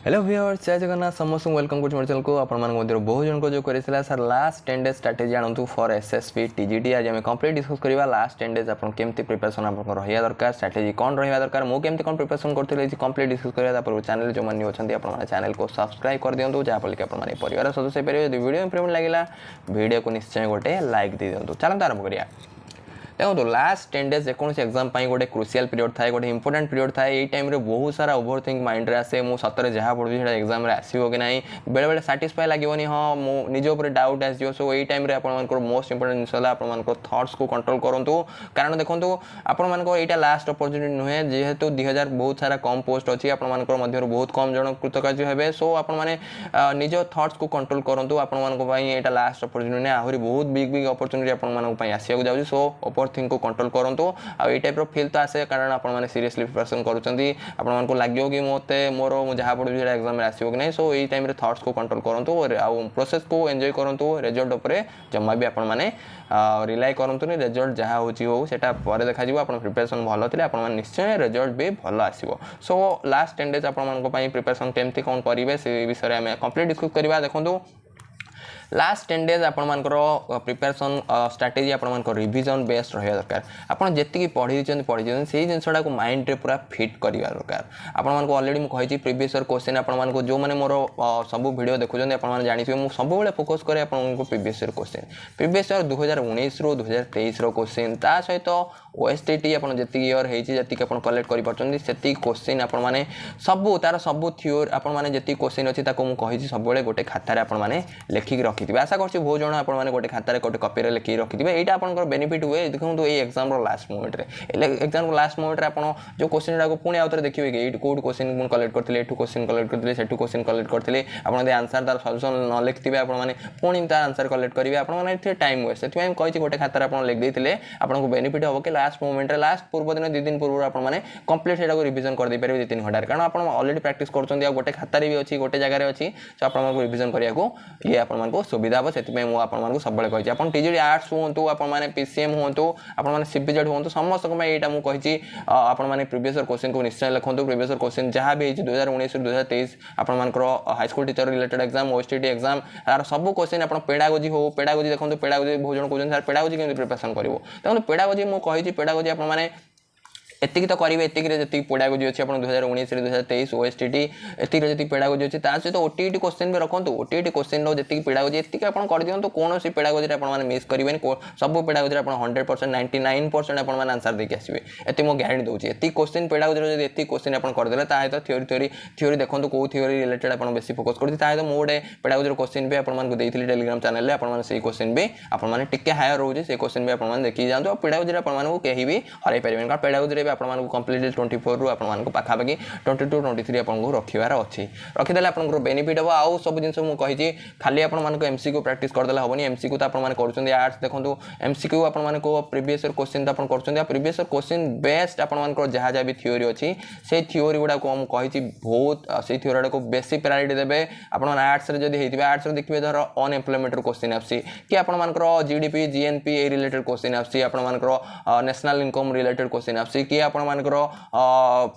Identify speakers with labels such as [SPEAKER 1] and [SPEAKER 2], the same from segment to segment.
[SPEAKER 1] Hello viewers जय जगन्नाथ समस्त welcome कर चैनल को आपण बहुत जन को जो करेला सर लास्ट 10 डेज स्ट्रेटेजी जानतु फॉर एसएसपी टीजीटी आज हम कंप्लीट डिस्कस करवा लास्ट 10 डेज आपन केमती प्रिपरेशन आपन रहिया दरकार स्ट्रेटेजी कौन रहिया दरकार मो केमती कौन प्रिपरेशन करथिले कंप्लीट डिस्कस करवा तापर चैनल जो माने अछंती आपण चैनल को सब्सक्राइब कर दियंतु जा पल के आपण माने परिवार सदस्य परिवे वीडियो इंप्रूवमेंट लागिला वीडियो को निश्चय गोटे लाइक दे दियंतु चलंत आरंभ करिया देखो लास्ट 10 डेज जेकोसी एग्जाम गोटे क्रुशियल पीरियड थाए गोटे इंपोर्टेंट पीरियड थाए ये टाइम रे बहुत सारा ओवर थिंक माइंड रे आसे मु सतरे जहाँ पढ़ुची से एग्जाम रे आसीबो कि नहीं बेले बेले सैटिस्फाई लागोनी हाँ मो निज उपर डाउट आसो सो ये टाइम रे आपण मोस्ट इंपोर्टेंट जिनस आपण थॉट्स को कंट्रोल करूँ कारण देखो आपण यहाँ लास्ट अपॉर्चुनिटी नुहे जेहेतु 2000 बहुत सारा कम पोस्ट अच्छी आपण बहुत कम जन कृतकार्य हे सो आपण मैंने निज थॉट्स को कंट्रोल करूँ आपण यहाँ लास्ट अपॉर्चुनिटी आहरी बहुत बिग बिग अपॉर्चुनिटी आपण आसवाक जाऊँगी सो थिंक को कंट्रोल करूँ आई टाइप फील तो आसे कारण आपने सीरियसली प्रिपरेशन करूँ लगे कि मते मोर जहाँ पढ़ी एग्जाम आसो कि नहीं सो ये टाइम थॉट्स को कंट्रोल करूँ आउ प्रोसेस को एंजॉय करूँ रिजल्ट उपरे जमा भी आपण मैंने रिलाय करूँ रिजल्ट जहाँ हो सेटा पर देखा आप प्रिपरेशन भल थे आप निश्चय रिजल्ट भी भल आसो सो लास्ट 10 डेज आपण प्रिपरेशन केमती कौन करेंगे से विषय में कंप्लीट डिस्कस करवा देखो लास्ट 10 डेज आपर प्रिपरेशन स्ट्राटेजी आपर रिविजन बेस्ड रहा दरकार आपड़ जी पढ़ी से जिनसा को माइंड रे पूरा फिट करवा दरकार आपण ऑलरेडी मुझे प्रीवियस ईयर क्वेश्चन आपण जो मैंने मोर सब वीडियो देखुं आपने जानिथे मुझे सब फोकस करें आपको previous year question previous year 2019 रू 2023 क्वेश्चन ता सहित ओएसटीटी आप जी ईयर होती आप कलेक्ट कर क्वेश्चन आपने सबू तार सबू थ्योरी आपने जी क्वेश्चन अच्छी मुझे सब गोटे खातार आपने लिखिक रखिथे आशा कर बहुत जन आपने गोटे खातार गोटे कपी लिखिक रखिथे यहाँ आप बेनिफिट हुए देखो ये exam last moment exam last moment में आप जो क्वेश्चन गुड़ा पुणी आउे देखिए कि ये कौट क्वेश्चन कलेक्ट करते क्वेश्चन कलेक्ट करते से क्वेश्चन कलेक्ट करते आपने आंसर तार सल्यूशन न लिखिथे आपने पुणी तार आंसर कलेक्ट करेंगे आपने टाइम वेस्ट से कही गोटे खातार आप लिखिते आपको बेनिफिट हम कि लास्ट मोमेंट लास्ट पूर्व दिन 2 दिन पूर्व आपने कंप्लीट से रिविजन कर दे पारे 2-3 घंटा कारण आप ऑलरेडी प्रैक्टिस कर गोटे खातार भी अच्छी गोटे जगह अच्छी सो आपको रिविजन करने ये आपको सुविधा हम से मुझे सब कही आप टीजीडी आर्ट्स हूँ आपने पीसीएम हूँ आपने सीपीजेड हूँ समस्त यहाँ मुझे आपने प्रीवियस क्वेश्चन को निश्चय लिखुँ प्रीवियस क्वेश्चन जहाँ भी 2019 2023 आपर high school teacher related exam OSTT exam तार सब क्वेश्चन आप पेडागोजी हो पेडागोजी देखो पेडागोजी बहुत जन कहते सर पेडागोजी केमती प्रिपरेशन करूँ देखो पेडागोजी मुझे पेडागोजी आपने एतिक तो करेंगे एतिक जी पेडागोजी अच्छी आप 2019 2023 ओएसटीटी एतिक जी पेडागोजी अच्छी सहित ओटीटी क्वेश्चन भी रखुँ ओटीटी क्वेश्चन जी पेडागोजी एतिक आप कर दिखाँ कौन सी पेडागोजी आप मिस करेंगे सब पेडागोजी 100% 99% आप आंसर देके आसवे ये मुझे गारंटी दूसरी एतिक क्वेश्चन पेडागोजी एतिक क्वेश्चन आप करदे तो थ्योरी देखो कौ थ्योरी रिलेटेड आप बेसी फोकस करते मो गोटे पेडागोजी क्वेश्चन भी आपको देती टेलीग्राम चैनल से क्वेश्चन भी आपने टिके हायर रोचे से क्वेश्चन भी आपने देखिए जातु पेडागोजी आपको कहीं भी हर पारे कारण पेडागोजी आपको कम्प्लीटली 24 रु आपको पाखापाखि 22 23 आपको रखार अच्छी रखीदे आपको बेनिफिट हम आउ सब जिन मुझे खाली आपको एमसीक्यू प्रैक्टिस करदे हेनी एमसीक्यू तो आपने कर आर्ट्स देखो एमसीक्यू आपको प्रीवियस ईयर क्वेश्चन तो आप कर प्रीवियस ईयर क्वेश्चन बेस्ट आपको जहाँ जहाँ भी थ्योरी अच्छी से थ्योरी गुड़ा को मुझे बहुत से थ्योरी गुड़ा को बेसी प्रायोरिटी देते आप आर्ट्स जब होते आर्ट्स देखिए धर अनएम्प्लॉयमेंट क्वेश्चन आसी कि आपर जीडीपी जीएनपी ए रिलेटेड क्वेश्चन आसी आपर नेशनल इनकम रिलेटेड क्वेश्चन आसी कि आप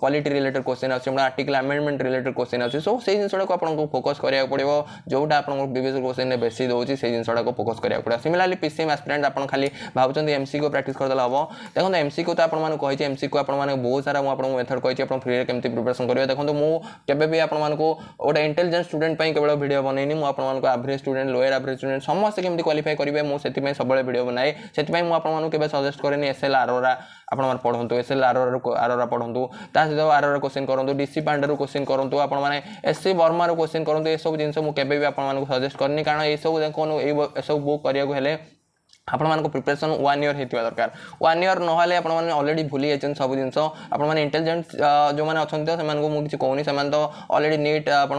[SPEAKER 1] polity related question article amendment related question अच्छे सो से जिन को आपको फोकस करा पड़ो जोटा आप प्रीवियस क्वेश्चन बेसी दूसरी से जिनसा को फोकस करा पड़ो सिमिलरली पीसीएम एस्पिरेंट आप खाली भावुँ एमसीक्यू प्रैक्टिस करदे हम देखो एमसीक्यू तो आपको कही एमसीक्यू आपने बहुत सारा मुझे मेथड कही फ्री केमती प्रिपरेशन करेंगे देखो मुझे भी आपको गोटे इंटेलिजेंट स्टूडेंट केवल वीडियो बनईनी मुझे average student lower average student समस्त केमती क्वालिफाई करेंगे मुझे सब वीडियो बनाए से मुझे सजेस्ट करें एसएल आरोरा आप पढ़ु एसएल आरोरा पढ़ु सहित आरोरा क्वेश्चन करूँ डीसी पांडे क्वेश्चन करूँ आपने एससी वर्मा क्वेश्चन करूँ ये सब जिन मुझे आपको सजेस्ट करनी कारण ये सब देखो ये सब बुक करने आपण प्रिपरेशन 1 ईयर होता दरकार 1 ईयर ना आपने ऑलरेडी भूली जाइए सब जिन आपने इंटेलिजेंट जो मैंने अच्छा से मुझे कहूनी से तो ऑलरेडी नीट आप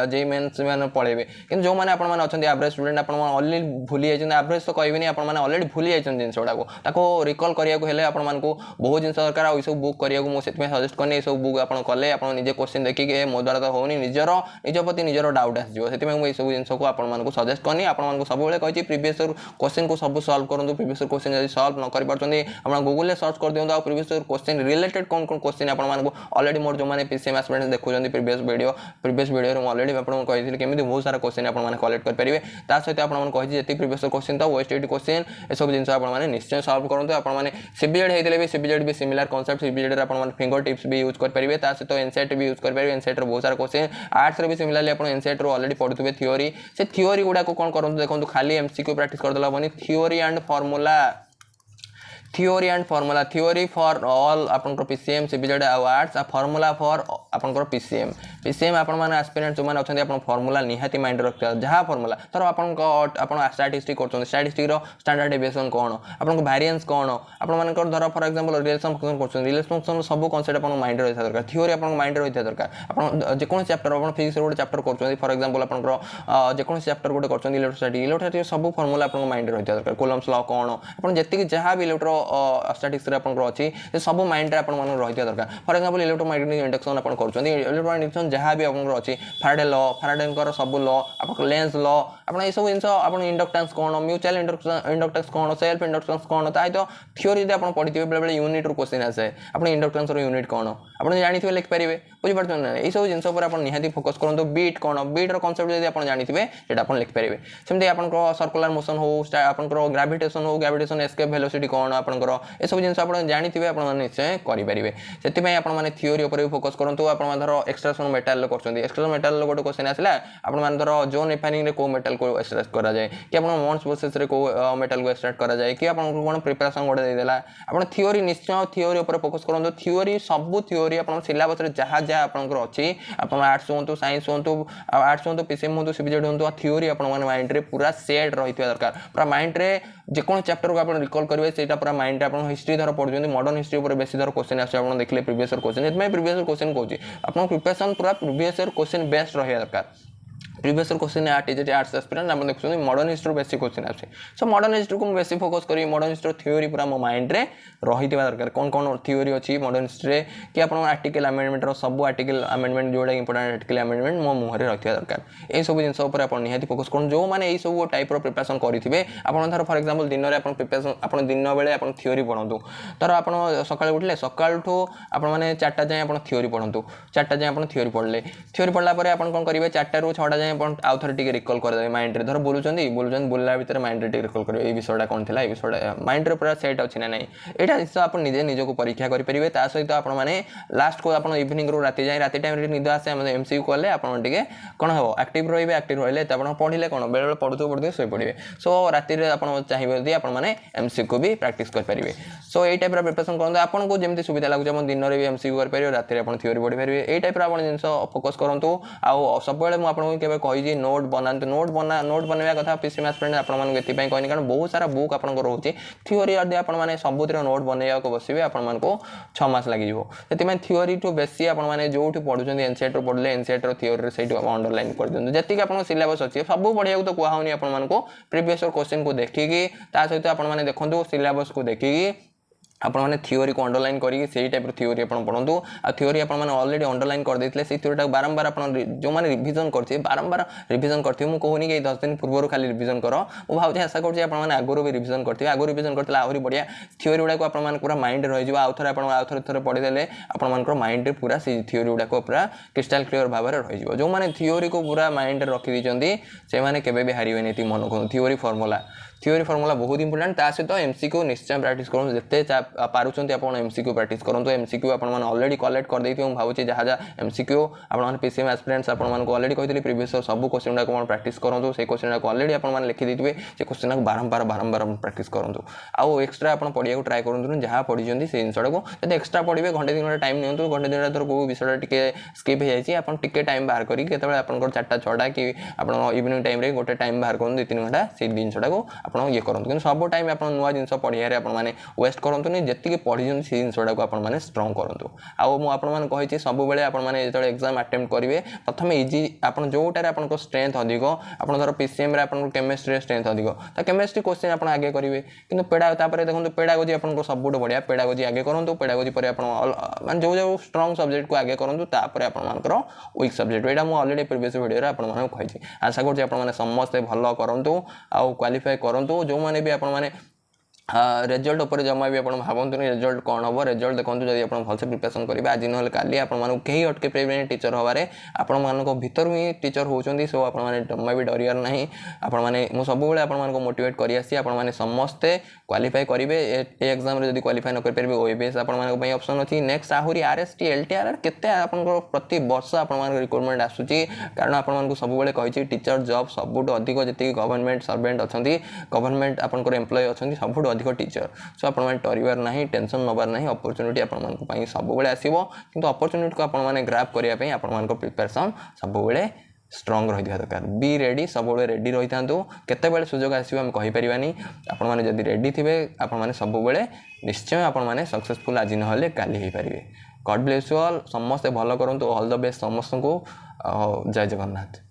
[SPEAKER 1] जेई मेन्स पढ़ेबे कि जो मैंने अच्छा एवरेज स्टूडेंट आप ऑलरेडी भूली जाइए एवरेज तो कहबी आपने ऑलरेडी भूली जाइए जिन गुड़ा रिकल करने आपको बहुत जिन दरकार ये सब बुक करने मुझे सजेस्ट करनी सब बुक आप कले आप निजे क्वेश्चन देखिए मो द्वारा तो होनी निज प्रति निजर डाउट आसो से सब जिन को आपको सजेस्ट करनी आपको सब कही प्रीवियस क्वेश्चन को सब सॉल्व करंतु प्रीवियस क्वेश्चन जदि सॉल्व न कर पारछन्ती आपण गूगल रे सर्च कर दियंतु आ प्रीवियस क्वेश्चन रिलेटेड कोन कोन क्वेश्चन आपण मानको ऑलरेडी मोर जो माने पीसीएम एस्पिरेंट देखुछन्ती प्रीवियस वीडियो रे ऑलरेडी आपण कहिथिले केमिति बहुत सारा क्वेश्चन आपण माने कलेक्ट कर परिबे ता सहित आपण माने कहि जेति प्रीवियस क्वेश्चन ता ओएसटीटी क्वेश्चन ए सब जिंस आपण माने निश्चय सॉल्व करंतु आपण माने सीबीजेड हेतले भी सीबीजेड भी सिमिलर कांसेप्ट सीबीजेड रे आपण माने फिंगर टिप्स भी यूज कर परिबे ता सहित एनसीईआरटी भी यूज कर परिबे एनसीईआरटी रे बहुत सारा क्वेश्चन आर्ट्स रे भी सिमिलरली आपण एनसीईआरटी रो ऑलरेडी पढुतबे थ्योरी से थ्योरी गुडा को कोन करंतु देखंतु खाली एमसीक्यू प्रैक्टिस कर देला बनी theory and formula theory for all आपन PCM CBZ arts formula for आपन पीसीएम आपण माने एस्पिरेंट जो माने अछंती आपन फार्मूला निहाती माइंड रखता जहा फार्मूला तर आपन स्टैटिस्टिक करछन स्टैटिस्टिक रो स्टैंडर्ड डेविएशन कोन आपन वेरिएंस कोन आपन माने धर फॉर एग्जांपल रिलेशन फंक्शन करछन रिलेशन फंक्शन सब कांसेप्ट आपन माइंड रहता दरकार थ्योरी आपन माइंड रहता दरकार आपन जे कोन चैप्टर आपन फिजिक्स रो चैप्टर करछन फॉर एग्जांपल आपन जे कोन चैप्टर गोटे करछन इलेक्ट्रोस्टैटिक सब फार्मूला आपन माइंड रहता दरकार कूलम्स लॉ कोन आपन जेति कि जहा भी इलेक्ट्रो स्टैटिक्स रे आपन अछि से सब माइंड रे आपन मन रहता दरकार फॉर एग्जांपल इलेक्ट्रोमैग्नेटिक इंडक्शन आपन करछन इलेक्ट्रोमैग्नेटिक इंडक्शन जहा भी आपन अछि फैराडे कर सब लॉ आपन लेंस लॉ आपन ए सब जिंस आपन इंडक्टेंस कोन म्यूचुअल इंडक्टेंस कोन सेल्फ इंडक्टेंस कोन ताइ तो थ्योरी रे आपन पढिथिबे बेले बेले यूनिट रो क्वेश्चन आसे आपन इंडक्टेंस रो यूनिट कोन आपन जानिथिबे लिख परिबे बुझि परछन ना ए सब जिंस पर आपन निहाती फोकस करंतु बीट कोन बीट रो कांसेप्ट जदि आपन जानिथिबे सेटा आपन लिख परिबे सेमते आपन को सर्कुलर मोशन हो आपन को ग्रेविटेशन एस्केप वेलोसिटी कोन आपन को ए सब जिंस आपन जानिथिबे आपन निश्चय करि परिबे सेति पय आपन माने थ्योरी ऊपर भी फोकस करंतु आपन धर एक्सट्रैक्शन मेटल लो करछन्ती एक्सट्रैक्शन मेटल लो गोटे क्वेश्चन आसला आपन मान धर जोन रिफाइनिंग रे को मेटल को एक्सट्रैक्ट करा जाय कि आपन मॉन्स प्रोसेस रे को मेटल को एक्सट्रैक्ट करा जाय कि आपन कोन प्रिपरेशन गोटे दे देला आपन थ्योरी निश्चय थ्योरी ऊपर फोकस करंतु थ्योरी सब थ्योरी आपन सिलेबस रे जहा जहा आपन को अछि आपन आर्ट्स होंतु साइंस होंतु आर्ट्स होंतु पीसीएम होंतु सीबीजेड होंतु थ्योरी आपन माने माइंड रे पूरा सेट रहितबा दरकार पूरा माइंड रे जे कोन चैप्टर को आपन रिकॉल करबे सेटा पूरा माइंड रे आपन हिस्ट्री धर पढुजंती मॉडर्न हिस्ट्री ऊपर बेसी धर क्वेश्चन आसे आपन देखले प्रीवियस क्वेश्चन एतमे प्रीवियस क्वेश्चन कहूची आपन प्रिपरेशन पूरा प्रीवियस क्वेश्चन बेस्ट रहया दरकार previous question art arts aspirant आप देखुं मॉडर्न हिस्ट्री बेसी क्वेश्चन आसे सो मॉडर्न हिस्ट्री को बेसी फोकस करी मॉडर्न हिस्ट्री थ्योरी पूरा मो माइंड रे रही दरकार कौन कौन थ्योरी अच्छी मॉडर्न हिस्ट्री कि आप article amendment sub article amendment जोड़ा इंपोर्टेंट आर्टिकल अमेंडमेंट मो मुहर रखा दरकार ये सब जिन आप निहाती फोकस कर जो मैंने ये सब टाइप प्रिपरेशन करेंगे आपन धर फॉर एग्जांपल दिन में प्रिपरेशन आप दिन बेले आप थ्योरी पढ़ु तर आप सकाल उठले सकाल आप मैंने 4टा जाए आप थ्योरी पढ़ु 4टा जाए आप थ्योरी पढ़ले थ्योरी पढ़ला आप कौन करेंगे 4टा रू 6टा जाए आउ थे टिके रिकॉल कर माइंड रे धर बोलुला भितर माइंड रे रिकॉल कर विषयटा कौन था विषयटा माइंड रे पूरा सेट अच्छी ना नहीं यहाँ जिस आप निजे निजक परीक्षा करेंगे ता सहित आप लास्ट को आप इवनिंग रू राति जाए राति टाइम निद आसे एमसीक्यू कले आपन टिके कौन हम एक्टिव रही एक्टिव रही पढ़ले कौन बेले बेले पढ़ुते शो पड़े सो राति आप चाहिए आप एमसीक्यू भी प्रैक्टिस करेंगे सो ये टाइप प्रिपरेशन करते आपको जमी सुविधा लगे आप दिन में भी एमसीक्यू करेंगे राति आप थ्योरी पढ़ी पारे ये टाइप आप जिन फोकस करूँ आउ सब मुझे कही नोट बनाते नोट बनवा कथा पीसीएम एस्पिरेंट आपको ये कहनी कारण बहुत सारा बुक आप रोचे थ्योरी यदि आप सबुतिर नोट बनवा बसवे आपको 6 मास लगे से थ्योरी टू बेसी आपने जो पढ़ुं एनसीईआरटी पढ़ले एनसीईआरटी थ्योरी से अंडरलाइन कर दिखाते जी आप सिलेबस अच्छी सब पढ़ाया तो कहूनी आपको प्रीवियस क्वेश्चन को देखिकी सहित आपने देखो सिलेबस को देखिकी आपने थ्योरी को अंडरलाइन करी से टाइप थ्योरी आप पढ़ु आ थ्योरी आपने ऑलरेडी अंडरलाइन कर देते से थ्योरीटा बारंबार आप जो मैंने रिविजन करते बारंबार रिविजन करते मुझे कहूनी कि 10 दिन पूर्व खाली रिविजन कर मुझे भाव आशा करें आगुरी भी रिविजन करते आगुरी रिविजन करते आहरी बढ़िया थ्योरी गुड़ाक आप पूरा माइंड रही आउ थे पढ़ीदे आप माइंड पूरा से थ्योरी गुड़ाक पूरा क्रिस्टाल क्लियर भाव में रही जो मैंने थ्योरी को पूरा माइंड रखी से केवे भी हारे मन को थ्योरी फॉर्मूला बहुत इंपोर्टेंट ता सहित एमसीक्यू निश्चय प्रैक्टिस करूँ जिते पारुंट आप एमसीक्यू प्रैक्टिस करूँ एमसीक्यू आप ऑलरेडी कलेक्ट कर देते भावुँ जहाँ जहाँ एमसीक्यू आप पीसीएम एस्पिरेंट्स आपको ऑलरेडी कहते प्रीवियस सब क्वेश्चन गुड़ा प्रैक्टिस करूँ से क्वेश्चन को ऑलरेडी आप लिखी देते से क्वेश्चन को बारंबार प्रैक्टिस करूँ आउ एक्सट्रा आप पढ़ा ट्राए करूँ जहाँ पढ़ी से जिनटा को जब एक्सट्रा पढ़े घंटे 2 घंटा टाइम नियंतु घंटे 2 घंटा को विषय टे स्किप हो जाए आप टाइम बाहर करके 4टा 6टा कि आप इवनिंग टाइम गोटे टाइम बाहर करूँ 2-3 घंटा से जिनटा को आप ये करूँ सब टाइम आप नुआ जिन पढ़ारे आपने वेस्ट करूँ जी पढ़ी से जिनटा को आपने स्ट्रंग करूँ आपको सब बेले आपने जो एग्जाम अटेम्प्ट करेंगे प्रथम इजी आप जोटार आप स्ट्रेंथ अधिक आप धर पीसीएम आप केमिस्ट्री स्ट्रेंथ अधिक तो केमिस्ट्री क्वेश्चन आप आगे करेंगे कि देखो पेडागोजी आपको सब बढ़िया पेडागोजी आगे करूँ पेडागोजी पर आप जो स्ट्रंग सब्जेक्ट को आगे करूँ तापर आपर वीक सब्जेक्ट यहाँ मुझे ऑलरेडी प्रीवियस वीडियो आपको कही आशा करूँ आपने समस्ते भल करूँ आउ क्वालिफाई करूँ करूँ जो मैंने भी आपण मैंने रिजल्ट उपर जमा भी आप भावतुनि रिजल्ट कौन हम रिजल्ट देखो जब आप भलसे प्रिपेरेसन करेंगे आज ना काली आपको कहीं अटके पारे टीचर हबारे आपण भर ही टीचर होती सो आप जमा भी डर ना आपण मुझे सब आपको मोटिवेट कर समस्ते क्वालिफाई करेंगे ए एग्जाम जब क्वालिफाई न करेंगे ओएबीएस आपंप ऑप्शन अच्छी नेक्स्ट आहरी आरएसटी एलटीआर केते आपंकर प्रति वर्ष आप रिक्रुटमेंट आसूची कारण आपको सब कही टीचर जॉब सबुठ अधिक जी गवर्नमेंट सर्वेंट अच्छा गवर्नमेंट आपंकर एम्प्लॉय अच्छा सबुठ अधिक टीचर सो आप डर ना टेंशन नबार ना अपॉर्चुनिटी आप सब आसो कि अपॉर्चुनिटी को आपने ग्राब करने आप प्रिपेरेसन सब स्ट्रंग रही दरकार बी रेडी सब रेडी रही था केते सुजोग आसो आम कहीपरानी आपने जब रेडी थे आपने सब निश्चय आपने सक्सेसफुल आज ना काली हो पारे गॉड ब्लेस यू ऑल समस्ते भल करूँ ऑल द बेस्ट समस्त को जय जगन्नाथ।